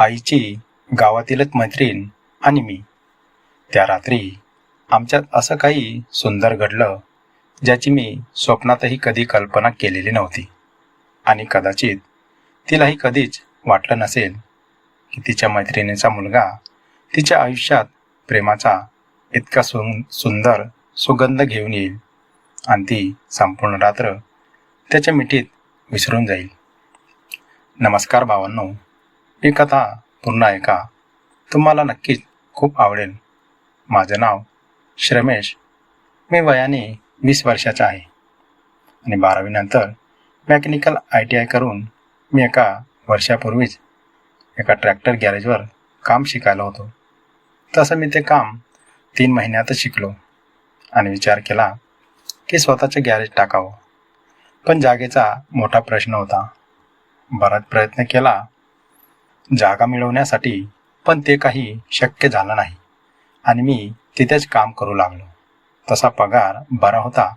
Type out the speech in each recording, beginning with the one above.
आईची गावातीलच मैत्रीण आणि मी. त्या रात्री आमच्यात असं काही सुंदर घडलं ज्याची मी स्वप्नातही कधी कल्पना केलेली नव्हती. आणि कदाचित तिलाही कधीच वाटलं नसेल की तिच्या मैत्रिणीचा मुलगा तिच्या आयुष्यात प्रेमाचा इतका सुंदर सुगंध घेऊन येईल आणि ती संपूर्ण रात्र त्याच्या मिठीत विसरून जाईल. नमस्कार भावांनो, ही कथा पुन्हा ऐका, तुम्हाला नक्कीच खूप आवडेल. माझं नाव श्रमेश. मी वयाने 20 वर्षाचा आहे आणि 12वी नंतर मेकॅनिकल ITI करून मी एका वर्षापूर्वीच एका ट्रॅक्टर गॅरेजवर काम शिकायला होतो. तसं मी ते काम 3 महिन्यातच शिकलो आणि विचार केला की स्वतःचं गॅरेज टाकावं. पण जागेचा मोठा प्रश्न होता. बराच प्रयत्न केला जागा मिळवण्यासाठी, पण ते काही शक्य झालं नाही आणि मी तिथेच काम करू लागलो. तसा पगार बरा होता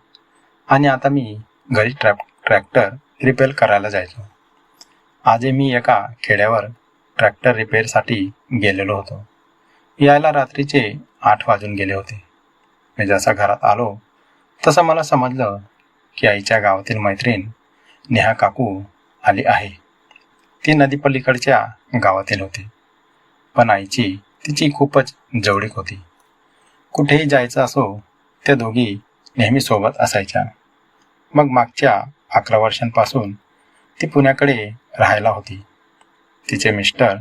आणि आता मी घरी ट्रॅक्टर रिपेअर करायला जायचो. आजही मी एका खेड्यावर ट्रॅक्टर रिपेअरसाठी गेलेलो होतो. यायला रात्रीचे 8 वाजून गेले होते. मी जसा घरात आलो तसं मला समजलं की आईच्या गावातील मैत्रीण नेहा काकू आली आहे. ती नदीपलीकडच्या गावातील होती, पण आईची तिची खूपच जवळीक होती. कुठेही जायचं असो त्या दोघी नेहमी सोबत असायच्या. मग मागच्या 11 वर्षांपासून ती पुण्याकडे राहायला होती. तिचे मिस्टर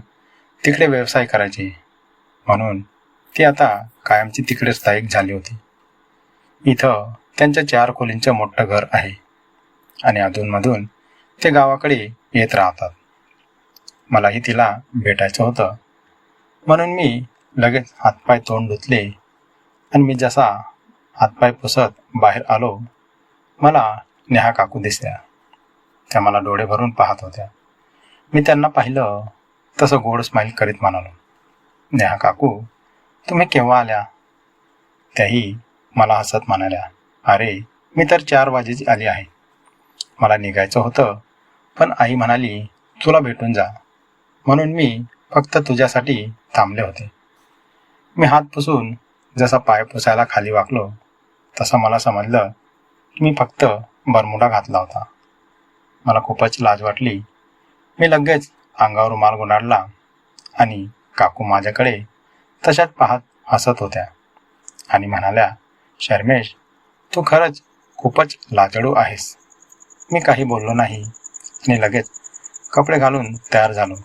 तिकडे व्यवसाय करायचे, म्हणून ती आता कायमची तिकडे स्थायिक झाली होती. इथं त्यांचं 4 खोलींचं मोठं घर आहे आणि अधूनमधून ते गावाकडे येत राहतात. मलाही तिला भेटायचं होतं, म्हणून मी लगेच हातपाय तोंड धुतले आणि मी जसा हातपाय पुसत बाहेर आलो, मला नेहा काकू दिसल्या. त्या मला डोळे भरून पाहत होत्या. मी त्यांना पाहिलं तसं गोड स्माईल करीत म्हणालो, नेहा काकू, तुम्ही केव्हा आल्या? त्याही मला हसत म्हणाल्या, अरे मी तर 4 वाजेची आली आहे. मला निघायचं होतं, पण आई म्हणाली तुला भेटून जा, म्हणून मी फक्त तुझ्यासाठी थांबले होते. मी हात पुसून जसा पाय पुसायला खाली वाकलो तसं मला समजलं की मी फक्त बरमुडा घातला होता. मला खूपच लाज वाटली. मी लगेच अंगावर रुमाल गुंडाळला आणि काकू माझ्याकडे तशाच पाहत हसत होत्या आणि म्हणाल्या, शर्मेश, तू खरंच खूपच लाजळू आहेस. मी काही बोललो नाही आणि लगेच कपडे घालून तयार झालो.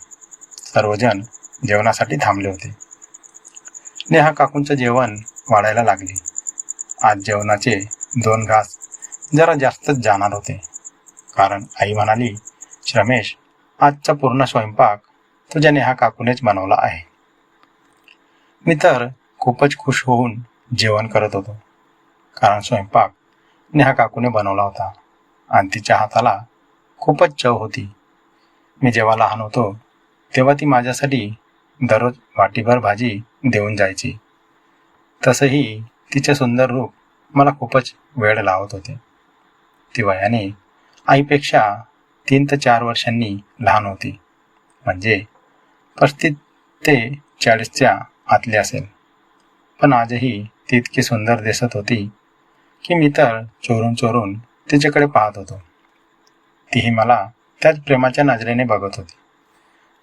सर्वजण जेवणासाठी थांबले होते. नेहा काकूंचं जेवण वाढायला लागले. आज जेवणाचे 2 घास जरा जास्तच जाणार होते, कारण आई म्हणाली, श्रमेश, आजचा पूर्ण स्वयंपाक तुझ्या नेहा काकूनेच बनवला आहे. मी तर खूपच खुश होऊन जेवण करत होतो, कारण स्वयंपाक नेहा काकूने बनवला होता आणि तिच्या हाताला खूपच चव होती. मी जेव्हा लहान होतो तेव्हा ती माझ्यासाठी दररोज वाटीभर भाजी देऊन जायची. तसंही तिचे सुंदर रूप मला खूपच वेड लावत होते. ती वयाने आईपेक्षा 3 ते 4 वर्षांनी लहान होती, म्हणजे 35 ते 40च्या आतली असेल. पण आजही ती इतकी सुंदर दिसत होती की मी तर चोरून चोरून तिच्याकडे पाहत होतो. तीही मला त्याच प्रेमाच्या नजरेने बघत होती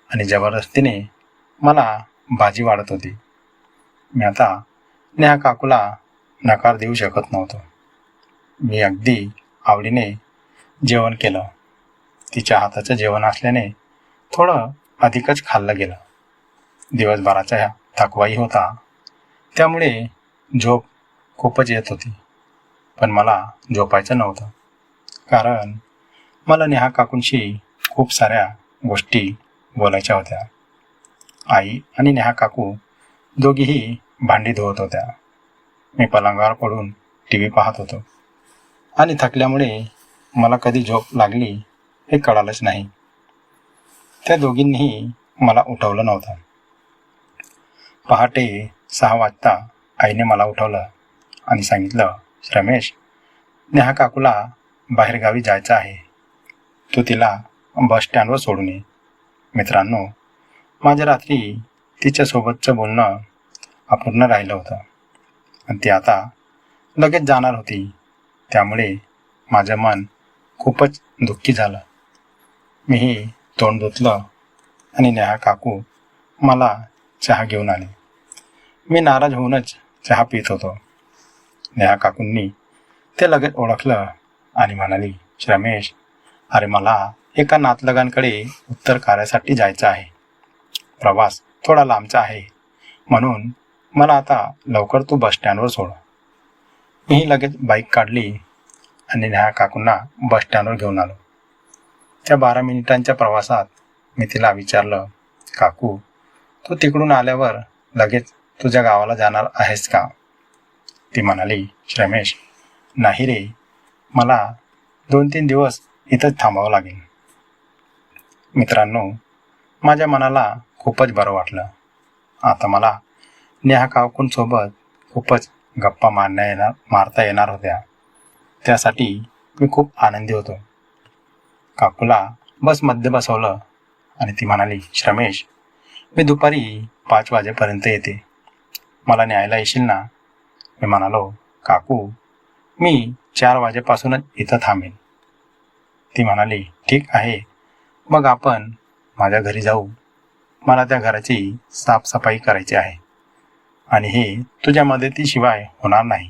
आणि जबरदस्तीने मला भाजी वाढत होती. मी आता नेहा काकूला नकार देऊ शकत नव्हतो. मी अगदी आवडीने जेवण केलं. तिच्या हाताचं जेवण असल्याने थोडं अधिकच खाल्लं गेलं. दिवसभराचा थकवाही होता, त्यामुळे झोप खूपच येत होती. पण मला झोपायचं नव्हतं, कारण मला नेहा काकूंशी खूप साऱ्या गोष्टी बोलायच्या होत्या. आई आणि नेहा काकू दोघीही भांडी धुवत होत्या. मी पलंगावर पडून TV पाहत होतो आणि थकल्यामुळे मला कधी झोप लागली हे कळालंच नाही. त्या दोघींनीही मला उठवलं नव्हतं. पहाटे 6 वाजता आईने मला उठवलं आणि सांगितलं, रमेश, नेहा काकूला बाहेरगावी जायचं आहे. तू तिला बस स्टँडवर सोडून ये. मित्रांनो, माझ्या रात्री तिच्यासोबतचं बोलणं अपूर्ण राहिलं होतं आणि ती आता लगेच जाणार होती. त्यामुळे माझं मन खूपच दुःखी झालं. मीही तोंड धुतलं आणि नेहा काकू मला चहा घेऊन आली. मी नाराज होऊनच चहा पित होतो. नेहा काकूंनी ते लगेच ओळखलं आणि म्हणाली, रमेश, अरे मला एका नातलगांकडे उत्तर कार्यासाठी जायचं आहे. प्रवास थोडा लांबचा आहे, म्हणून मला आता लवकर तू बसस्टँडवर सोड. मीही लगेच बाईक काढली आणि नेहा काकूंना बसस्टँडवर घेऊन आलो. त्या 12 मिनिटांच्या प्रवासात मी तिला विचारलं, काकू, तू तिकडून आल्यावर लगेच तुझ्या गावाला जाणार आहेस का? ती म्हणाली, रमेश, नाही रे, मला 2-3 दिवस इथंच थांबावं लागेल. मित्रांनो, माझ्या मनाला खूपच बरं वाटलं. आता मला नेहा काकूंसोबत खूपच गप्पा मारता येणार होत्या. त्यासाठी मी खूप आनंदी होतो. काकूला बसमध्ये बसवलं आणि ती म्हणाली, रमेश, मी दुपारी 5 वाजेपर्यंत येते. मला न्यायला येशील ना? मी म्हणालो, काकू, मी 4 वाजेपासूनच इथं थांबेन. ती म्हणाली, ठीक आहे, मग आपण माझ्या घरी जाऊ. मला त्या घराची साफसफाई करायची आहे आणि हे तुझ्या मदतीशिवाय होणार नाही.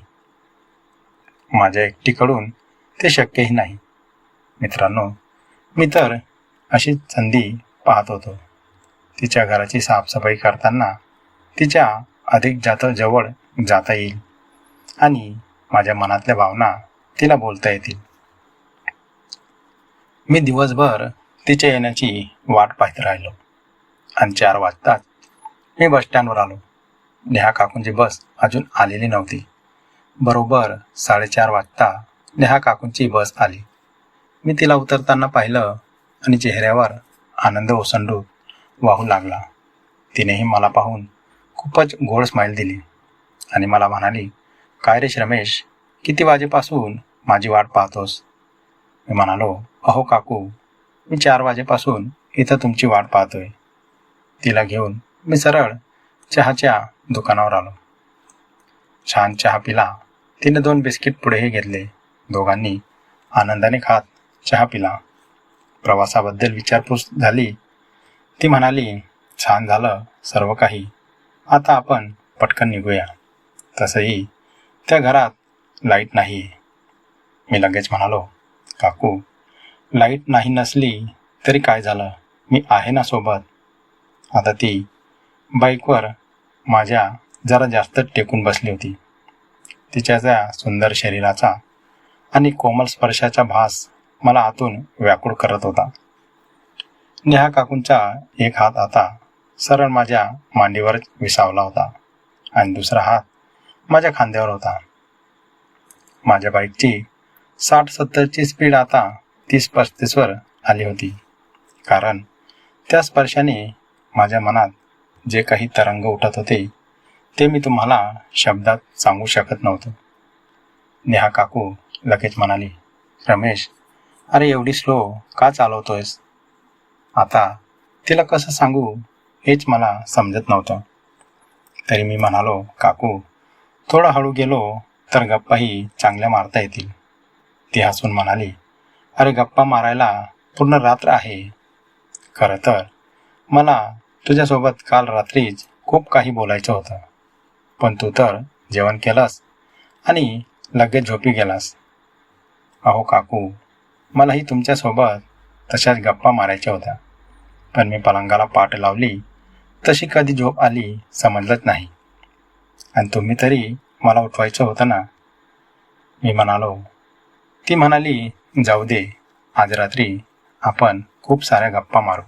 माझ्या एकटीकडून ते शक्यही नाही. मित्रांनो, मी तर अशी संधी पाहत होतो. तिच्या घराची साफसफाई करताना तिच्या अधिक जवळ जाता येईल आणि माझ्या मनातल्या भावना तिला बोलता येतील. मी दिवसभर तिच्या येण्याची वाट पाहत राहिलो आणि 4 वाजताच मी बसस्टँडवर आलो. नेहा काकूंची बस अजून आलेली नव्हती. बरोबर 4:30 वाजता नेहा काकूंची बस आली. मी तिला उतरताना पाहिलं आणि चेहऱ्यावर आनंद ओसंडून वाहू लागला. तिनेही मला पाहून खूपच गोड स्माईल दिली आणि मला म्हणाली, काय रे रमेश, किती वाजेपासून माझी वाट पाहतोस? मी म्हणालो, अहो काकू, मी 4 वाजेपासून इथं तुमची वाट पाहतोय. तिला घेऊन मी सरळ चहाच्या दुकानावर आलो. छान चहा पिला. तिने 2 बिस्किट पुढेही घेतले. दोघांनी आनंदाने खात चहा पिला. प्रवासाबद्दल विचारपूस झाली. ती म्हणाली, छान झालं सर्व काही, आता आपण पटकन निघूया. तसंही त्या घरात लाईट नाही आहे. मी लगेच म्हणालो, काकू, लाईट नाही नसली तरी काय झालं, मी आहे ना सोबत. आता ती बाईकवर माझ्या जरा जास्त टेकून बसली होती. तिच्या त्या सुंदर शरीराचा आणि कोमल स्पर्शाचा भास मला आतून व्याकुळ करत होता. नेहा काकूंचा एक हात आता सरळ माझ्या मांडीवरच विसावला होता आणि दुसरा हात माझ्या खांद्यावर होता. माझ्या बाईकची 60-70ची स्पीड आता 30-35वर आली होती. कारण त्या स्पर्शाने माझ्या मनात जे काही तरंग उठत होते ते मी तुम्हाला शब्दात सांगू शकत नव्हतो. नेहा काकू लगेच म्हणाली, रमेश, अरे एवढी स्लो का चालवतोयस? आता तिला कसं सांगू हेच मला समजत नव्हतं. तरी मी म्हणालो, काकू, थोडं हळू गेलो तर गप्पाही चांगल्या मारता येतील. ती हसून म्हणाली, अरे गप्पा मारायला पूर्ण रात्र आहे. खरं तर मला तुझ्यासोबत काल रात्रीच खूप काही बोलायचं होतं, पण तू तर जेवण केलंस आणि लगेच झोपी गेलास. अहो काकू, मलाही तुमच्यासोबत तशाच गप्पा मारायच्या होत्या, पण मी पलंगाला पाठ लावली तशी कधी झोप आली समजलंच नाही आणि तुम्ही तरी मला उठवायचं होतं ना. मी म्हणालो. ती म्हणाली, जाऊ दे, आज रात्री आपण खूप साऱ्या गप्पा मारू.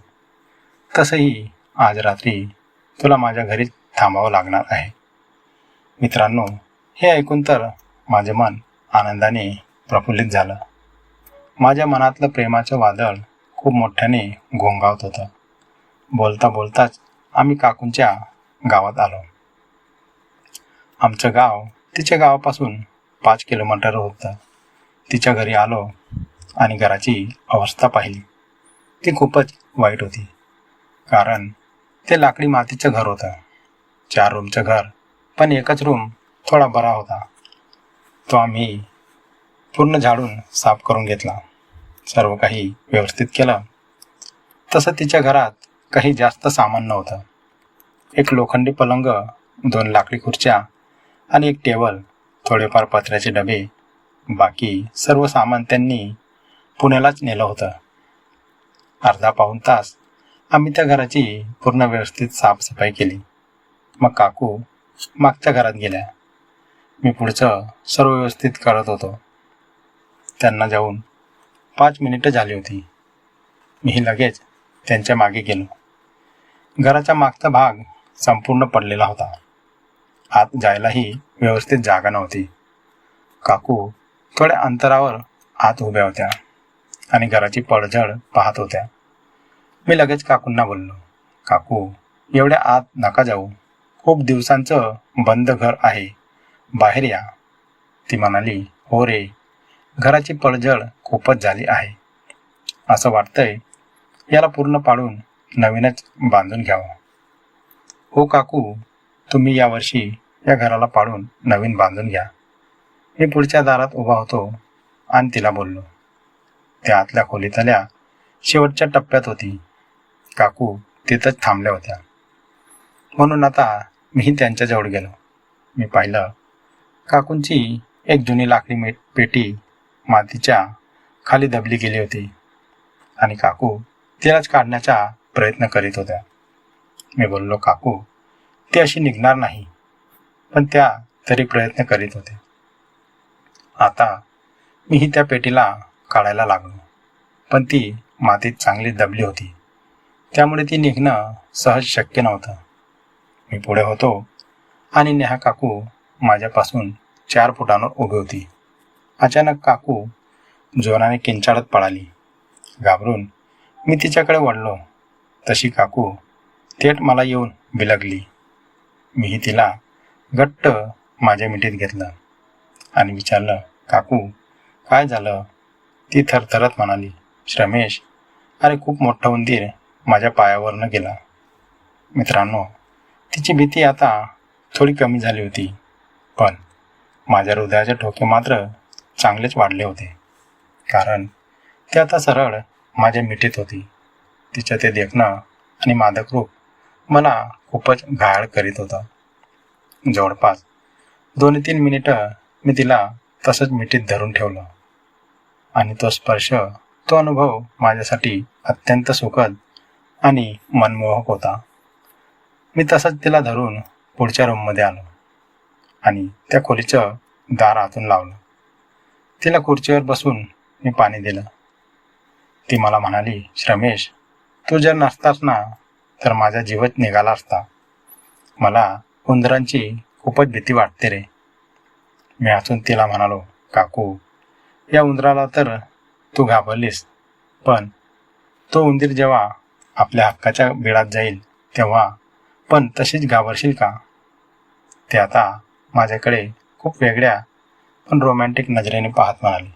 तसंही आज रात्री तुला माझ्या घरी थांबावं लागणार आहे. मित्रांनो, हे ऐकून तर माझे मन आनंदाने प्रफुल्लित झालं. माझ्या मनातलं प्रेमाचं वादळ खूप मोठ्याने घोंगावत होतं. बोलता बोलताच आम्ही काकूंच्या गावात आलो. आमचं गाव तिच्या गावापासून 5 किलोमीटर होतं. तिच्या घरी आलो आणि घराची अवस्था पाहिली. ती खूपच वाईट होती, कारण ते लाकडी मातीचं घर होतं. 4 रूमचं घर, पण एकच रूम थोडा बरा होता. तो आम्ही पूर्ण झाडून साफ करून घेतला. सर्व काही व्यवस्थित केलं. तसं तिच्या घरात काही जास्त सामान नव्हतं. एक लोखंडी पलंग, 2 लाकडी खुर्च्या आणि एक टेबल, थोडेफार पत्र्याचे डबे. बाकी सर्व सामान त्यांनी पुण्यालाच नेलं होतं. अर्धा पाऊण तास आम्ही त्या घराची पूर्ण व्यवस्थित साफसफाई केली. मग काकू मागच्या घरात गेल्या. मी पुढचं सर्व व्यवस्थित करत होतो. त्यांना जाऊन 5 मिनिटं झाली होती. मीही लगेच त्यांच्या मागे गेलो. घराचा मागचा भाग संपूर्ण पडलेला होता. आत जायलाही व्यवस्थित जागा नव्हती. काकू थोड्या अंतरावर आत उभ्या होत्या आणि घराची पडझड पाहत होत्या. मी लगेच काकूंना बोललो, काकू, एवढ्या आत नका जाऊ. खूप दिवसांचं बंद घर आहे, बाहेर या. ती म्हणाली, हो रे, घराची पडझड खूपच झाली आहे. असं वाटतंय याला पूर्ण पाडून नवीनच बांधून घ्यावं. हो काकू, तुम्ही यावर्षी या घराला पाडून नवीन बांधून घ्या. मी पुढच्या दारात उभा होतो आणि तिला बोललो. त्या आतल्या खोलीतल्या शेवटच्या टप्प्यात होती. काकू तिथंच थांबल्या होत्या. म्हणून आता मीही त्यांच्याजवळ गेलो. मी पाहिलं, काकूंची एक जुनी लाकडी पेटी मातीच्या खाली दबली गेली होती आणि काकू तिलाच काढण्याचा प्रयत्न करीत होत्या. मी बोललो, काकू, ती अशी निघणार नाही. पण त्या तरी प्रयत्न करीत होते. आता मीही त्या पेटीला काढायला लागलो, पण ती मातीत चांगली दबली होती. त्यामुळे ती निघणं सहज शक्य नव्हतं. मी पुढे होतो आणि नेहा काकू माझ्यापासून 4 फुटांवर उभी होती. अचानक काकू जोराने किंचाळत पळाली. घाबरून मी तिच्याकडे वळलो. तशी काकू थेट मला येऊन बिलगली. मीही तिला घट्ट माझ्या मिठीत घेतलं आणि विचारलं, काकू, काय झालं? ती थरथरत म्हणाली, श्रमेश, अरे खूप मोठा उंदीर माझ्या पायावरनं गेला. मित्रांनो, तिची भीती आता थोडी कमी झाली होती, पण माझ्या हृदयाचे ठोके मात्र चांगलेच वाढले होते. कारण ती आता सरळ माझ्या मिठीत होती. तिचं ते देखणं आणि मादक रूप मला खूपच घायाळ करीत होतं. जवळपास 2-3 मिनिटं मी तिला तसंच मिठीत धरून ठेवलं आणि तो स्पर्श, तो अनुभव माझ्यासाठी अत्यंत सुखद आणि मनमोहक होता. मी तसंच तिला धरून पुढच्या रूममध्ये आलो आणि त्या खोलीचं दार आतून लावलं. तिला खुर्चीवर बसून मी पाणी दिलं. ती मला म्हणाली, श्रमेश, तू जर नसतास ना तर माझा जीवच निघाला असता. मला उंदरांची खूपच भीती वाटते रे. मी हसून तिला म्हणालो, काकू, या उंदराला तर तू घाबरलीस, पण तो उंदीर जेव्हा आपल्या हक्काच्या बिळात जाईल तेव्हा पण तशीच घाबरशील का? ते आता माझ्याकडे खूप वेगळ्या पण रोमॅन्टिक नजरेने पाहत म्हणाली,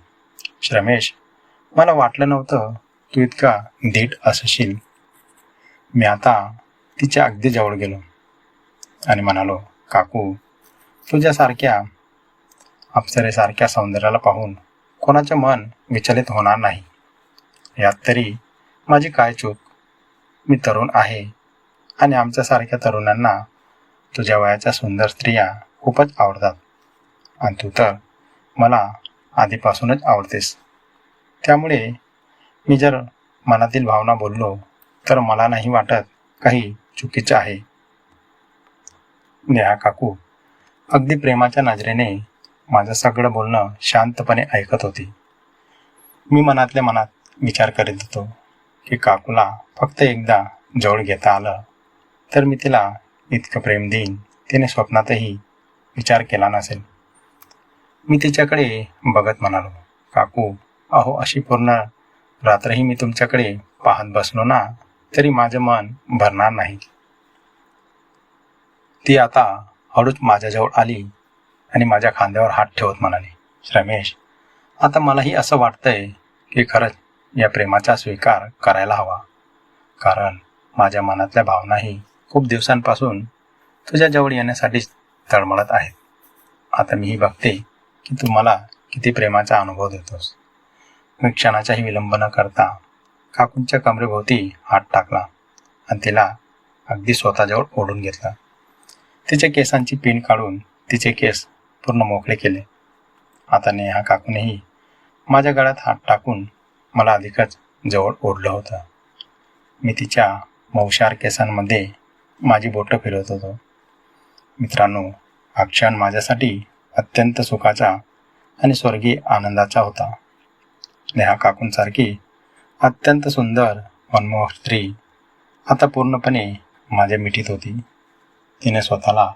श्रमेश, मला वाटलं नव्हतं तू इतका धीट असशील. मी आता तिच्या अगदी जवळ गेलो आणि म्हणालो, काकू, तुझ्यासारख्या अप्सरेसारख्या सौंदर्याला पाहून कोणाचं मन विचलित होणार नाही. यात तरी माझी काय चूक? मी तरुण आहे आणि आमच्यासारख्या तरुणांना तुझ्या वयाच्या सुंदर स्त्रिया खूपच आवडतात आणि तू तर मला आधीपासूनच आवडतेस. त्यामुळे मी जर मनातील भावना बोललो तर मला नाही वाटत काही चुकीचं आहे. नेहा काकू अगदी प्रेमाच्या नजरेने माझं सगळं बोलणं शांतपणे ऐकत होती. मी मनातल्या मनात विचार करीत होतो की काकूला फक्त एकदा जवळ घेता आलं तर मी तिला इतकं प्रेम देईन तिने स्वप्नातही विचार केला नसेल. मी तिच्याकडे बघत म्हणालो, काकू, अहो, अशी पूर्ण रात्रही मी तुमच्याकडे पाहत बसलो ना तरी माझं मन भरणार नाही. ती आता हळूच माझ्याजवळ आली आणि माझ्या खांद्यावर हात ठेवत म्हणाली, रमेश, आता मलाही असं वाटतंय की खरंच या प्रेमाचा स्वीकार करायला हवा. कारण माझ्या मनातल्या भावनाही खूप दिवसांपासून तुझ्या जवळ येण्यासाठीच तळमळत आहेत. आता मीही बघते की तू मला किती प्रेमाचा अनुभव देतोस. मी क्षणाचाही विलंब न करता काकूंच्या कमरेभोवती हात टाकला आणि तिला अगदी स्वतःजवळ ओढून घेतला. तिच्या केसांची पिन काढून तिचे केस पूर्ण मोकळे केले. आता नेहा काकूनेही माझ्या गळ्यात हात टाकून मला अधिकच जवळ ओढलं होतं. मी तिच्या मऊशार केसांमध्ये माझी बोटं फिरवत होतो. मित्रांनो, हा क्षण माझ्यासाठी अत्यंत सुखाचा आणि स्वर्गीय आनंदाचा होता. नेहा काकूंसारखी अत्यंत सुंदर मनमोहक स्त्री आता पूर्णपणे माझ्या मिठीत होती. तिने स्वतःला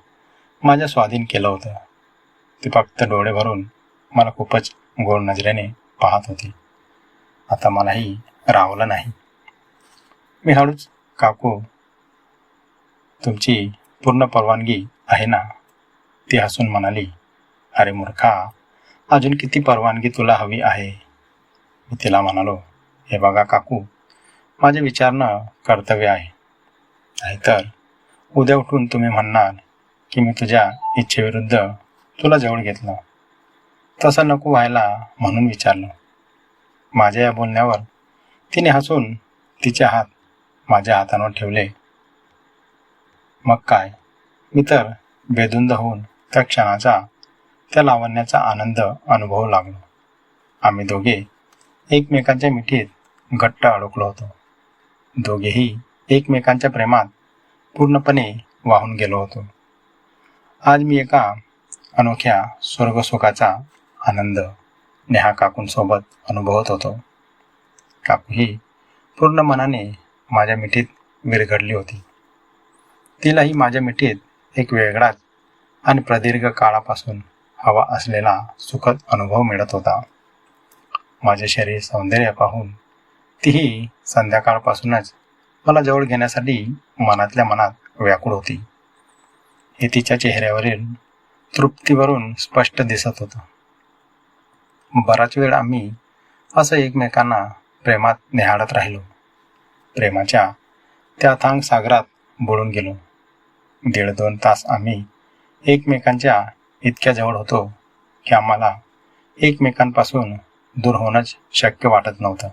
माझ्या स्वाधीन केलं होतं. ती फक्त डोळे भरून मला खूपच गोड नजरेने पाहत होती. आता मलाही राहवलं नाही. मी हळूच, काकू, तुमची पूर्ण परवानगी आहे ना? ती हसून म्हणाली, अरे मूर्खा, अजून किती परवानगी तुला हवी आहे? मी तिला म्हणालो, हे बघा काकू, माझे विचारणं कर्तव्य आहे. नाहीतर उद्या उठून तुम्ही म्हणणार की मी तुझ्या इच्छेविरुद्ध तुला जवळ घेतलं. तसं नको व्हायला म्हणून विचारलं. माझ्या या बोलण्यावर तिने हसून तिचे हात माझ्या हातांवर ठेवले. मग काय, मी तर बेधुंद होऊन त्या क्षणाचा, त्या लावण्याचा आनंद अनुभवू लागलो. आम्ही दोघे एकमेकांच्या मिठीत घट्ट अडकलो होतो. दोघेही एकमेकांच्या प्रेमात पूर्णपणे वाहून गेलो होतो. आज मी एका अनोख्या स्वर्गसुखाचा आनंद नेहा काकूंसोबत अनुभवत होतो. काकू ही पूर्ण मनाने माझ्या मिठीत विरघळली होती. तिलाही माझ्या मिठीत एक वेगळाच आणि प्रदीर्घ काळापासून हवा असलेला सुखद अनुभव मिळत होता. माझे शरीर सौंदर्य पाहून तीही संध्याकाळपासूनच मला जवळ घेण्यासाठी मनातल्या मनात व्याकुळ होती. हे तिच्या चेहऱ्यावरील तृप्तीवरून स्पष्ट दिसत होतं. बराच वेळ आम्ही असं एकमेकांना प्रेमात न्याहाळत राहिलो. प्रेमाच्या त्या अथांग सागरात बुडून गेलो. 1.5-2 तास आम्ही एकमेकांच्या इतक्या जवळ होतो की आम्हाला एकमेकांपासून दूर होणंच शक्य वाटत नव्हतं.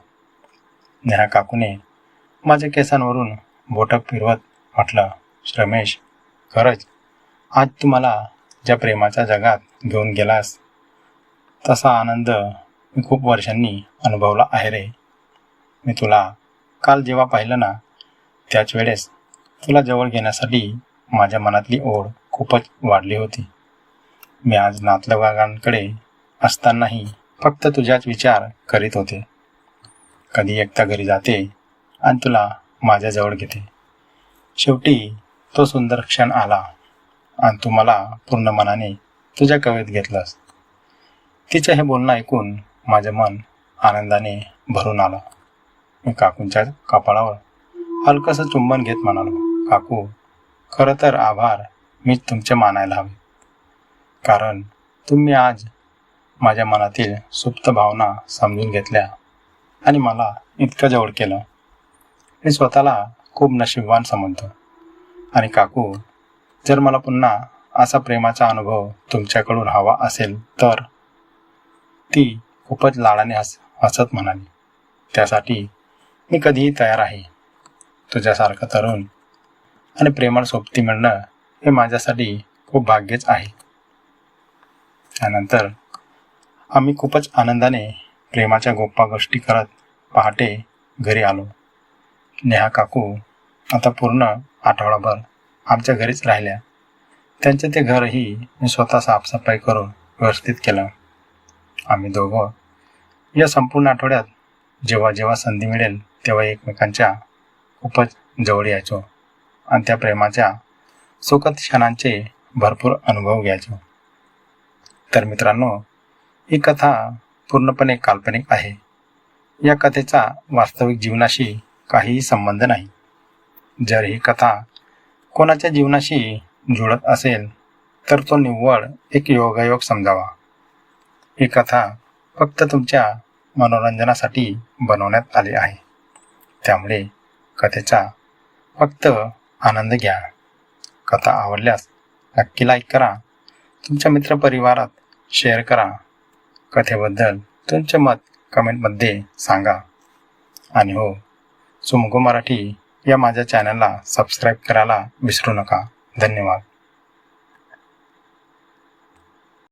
नेहा काकूने माझ्या केसांवरून बोटं फिरवत म्हटलं, रमेश, खरंच आज तू मला ज्या प्रेमाच्या जगात घेऊन गेलास तसा आनंद मी खूप वर्षांनी अनुभवला आहे रे. मी तुला काल जेव्हा पाहिलं ना, त्याच वेळेस तुला जवळ घेण्यासाठी माझ्या मनातली ओढ खूपच वाढली होती. मी आज नातलगांकडे असतानाही फक्त तुझ्याच विचार करीत होते. कधी एकटा घरी जाते आणि तुला माझ्याजवळ घेते. शेवटी तो सुंदर क्षण आला आणि तू मला पूर्ण मनाने तुझ्या कवेत घेतलंस. तिचं हे बोलणं ऐकून माझे मन आनंदाने भरून आलं. मी काकूंच्या कपाळावर हलकंसं चुंबन घेत म्हणालो, काकू, खरं तर आभार मीच तुमचे मानायला हवे. कारण तुम्ही आज माझ्या मनातील सुप्त भावना समजून घेतल्या आणि मला इतकं जवळ केलं. मी स्वतःला खूप नशीबवान समजतो. आणि काकू, जर मला पुन्हा असा प्रेमाचा अनुभव तुमच्याकडून हवा असेल तर? ती खूपच लाडाने हसत म्हणाली, त्यासाठी मी कधीही तयार आहे. तुझ्यासारखं तरुण आणि प्रेमळ सोबती मिळणं हे माझ्यासाठी खूप भाग्यच आहे. त्यानंतर आम्ही खूपच आनंदाने प्रेमाच्या गप्पा गोष्टी करत पहाटे घरी आलो. नेहा काकू आता पूर्ण आठवडाभर आमच्या घरीच राहिल्या. त्यांचे ते घरही मी स्वतः साफसफाई करून व्यवस्थित केलं. आम्ही दोघं या संपूर्ण आठवड्यात जेव्हा जेव्हा संधी मिळेल तेव्हा एकमेकांच्या खूपच जवळ यायचो आणि त्या प्रेमाच्या सुखद क्षणांचे भरपूर अनुभव घ्यायचो. तर मित्रांनो, ही कथा पूर्णपणे काल्पनिक आहे. या कथेचा वास्तविक जीवनाशी काहीही संबंध नाही. जर ही कथा कोणाच्या जीवनाशी जुळत असेल तर तो निव्वळ एक योगायोग समजावा. ही कथा फक्त तुमच्या मनोरंजनासाठी बनवण्यात आली आहे. त्यामुळे कथेचा फक्त आनंद घ्या. कथा आवडल्यास नक्की लाईक करा, तुमच्या मित्रपरिवारात शेअर करा. कथेबद्दल तुमचे मत कमेंटमध्ये सांगा. आणि हो, सुमगो मराठी या माझ्या चॅनलला सबस्क्राईब करायला विसरू नका. धन्यवाद.